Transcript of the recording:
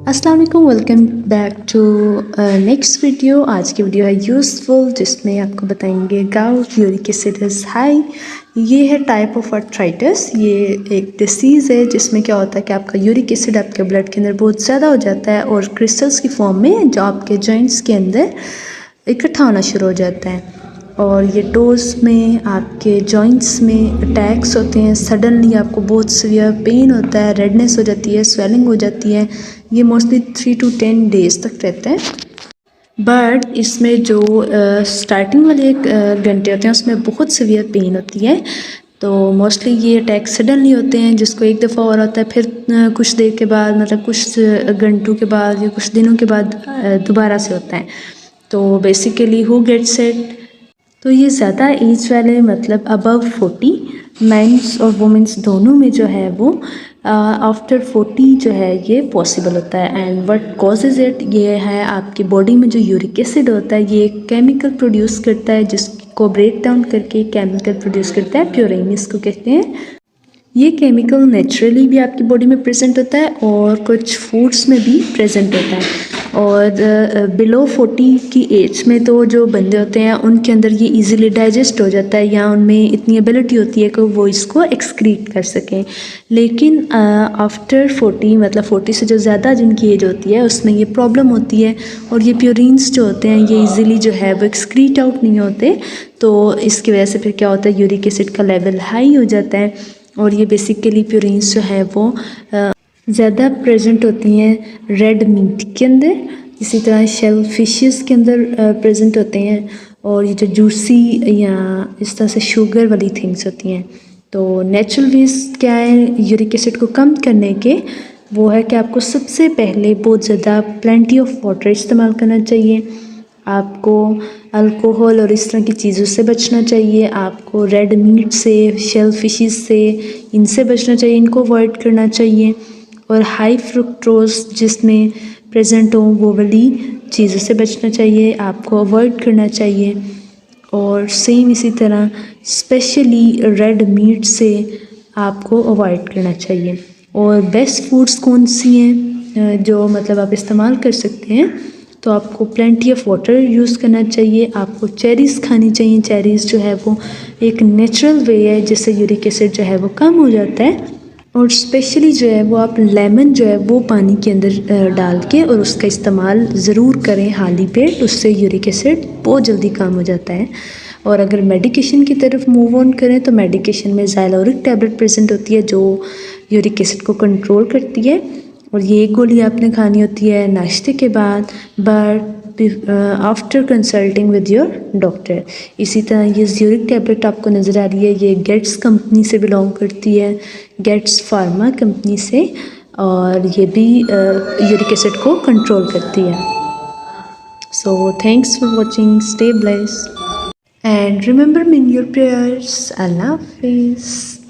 अस्सलाम वालेकुम, welcome back to next video. आज की वीडियो है यूज़फुल, जिसमें आपको बताएंगे gout, uric acid is high. ये है टाइप ऑफ आर्थराइटिस। ये एक डिसीज़ है जिसमें क्या होता है कि आपका यूरिक एसिड आपके ब्लड के अंदर बहुत ज़्यादा हो जाता है और क्रिस्टल्स की फॉर्म में जो आपके जॉइंट्स के अंदर इकट्ठा होना शुरू हो जाता है। और ये डोज में आपके जॉइंट्स में अटैक्स होते हैं। सडनली आपको बहुत सीवियर पेन होता है, रेडनेस हो जाती है, स्वेलिंग हो जाती है। ये मोस्टली 3 to 10 डेज तक रहता है। बट इसमें जो स्टार्टिंग वाले घंटे होते हैं उसमें बहुत सीवियर पेन होती है। तो मोस्टली ये अटैक सडनली होते हैं, जिसको एक दफ़ा और होता है, फिर कुछ देर के बाद, मतलब कुछ घंटों के बाद या कुछ दिनों के बाद दोबारा से होता है। तो बेसिकली हु गेट्स इट, तो ये ज़्यादा एज वाले, मतलब अबव 40, मेंस और वुमेंस दोनों में जो है वो आफ्टर 40 जो है ये पॉसिबल होता है। एंड व्हाट कॉजेज इट, ये है आपकी बॉडी में जो यूरिक एसिड होता है ये एक केमिकल प्रोड्यूस करता है, जिसको ब्रेक डाउन करके केमिकल प्रोड्यूस करता है, प्योरीन इसको कहते हैं। ये केमिकल नेचुरली भी आपकी बॉडी में प्रेजेंट होता है और कुछ फूड्स में भी प्रेजेंट होता है। और बिलो 40 की एज में तो जो बंदे होते हैं उनके अंदर ये इजीली डाइजेस्ट हो जाता है, या उनमें इतनी एबिलिटी होती है कि वो इसको एक्सक्रीट कर सकें। लेकिन आफ्टर 40, मतलब 40 से जो ज़्यादा जिनकी एज होती है उसमें ये प्रॉब्लम होती है, और ये प्योरीन्स जो होते हैं ये इजीली जो है वो एक्सक्रीट आउट नहीं होते। तो इसकी वजह से फिर क्या होता है, यूरिक एसिड का लेवल हाई हो जाता है। और ये बेसिकली प्योरीन्स जो है वो ज़्यादा प्रेजेंट होती हैं रेड मीट के अंदर, इसी तरह शेल फिशेस के अंदर प्रेजेंट होते हैं। और ये जो जूसी या इस तरह से शुगर वाली थिंग्स होती हैं। तो नेचुरल वेज क्या है यूरिक एसिड को कम करने के, वो है कि आपको सबसे पहले बहुत ज़्यादा प्लेंटी ऑफ वाटर इस्तेमाल करना चाहिए। आपको अल्कोहल और इस तरह की चीज़ों से बचना चाहिए। आपको रेड मीट से, शेल फिशेस से, इनसे बचना चाहिए, इनको अवॉइड करना चाहिए। और हाई फ्रुक्टोज जिसमें प्रेजेंट हो वो वाली चीज़ों से बचना चाहिए, आपको अवॉइड करना चाहिए। और सेम इसी तरह स्पेशली रेड मीट से आपको अवॉइड करना चाहिए। और बेस्ट फूड्स कौन सी हैं जो मतलब आप इस्तेमाल कर सकते हैं, तो आपको प्लेंटी ऑफ वाटर यूज़ करना चाहिए। आपको चेरीज़ खानी चाहिए। चेरीज़ जो है वो एक नेचुरल वे है जिससे यूरिक एसिड जो है वो कम हो जाता है। और स्पेशली जो है वो आप लेमन जो है वो पानी के अंदर डाल के और उसका इस्तेमाल ज़रूर करें खाली पेट, उससे यूरिक एसिड बहुत जल्दी कम हो जाता है। और अगर मेडिकेशन की तरफ मूव ऑन करें तो मेडिकेशन में ज़ाइलोरिक टैबलेट प्रेजेंट होती है जो यूरिक एसिड को कंट्रोल करती है। और ये गोली आपने खानी होती है नाश्ते के बाद, but after consulting with your doctor. इसी तरह ये यूरिक टैबलेट आपको नज़र आ रही है, ये गेट्स कंपनी से बिलोंग करती है, गेट्स फार्मा कंपनी से, और ये भी यूरिक एसिड को कंट्रोल करती है। So thanks for watching, stay blessed and remember me in your prayers. अल्लाह हाफिज़।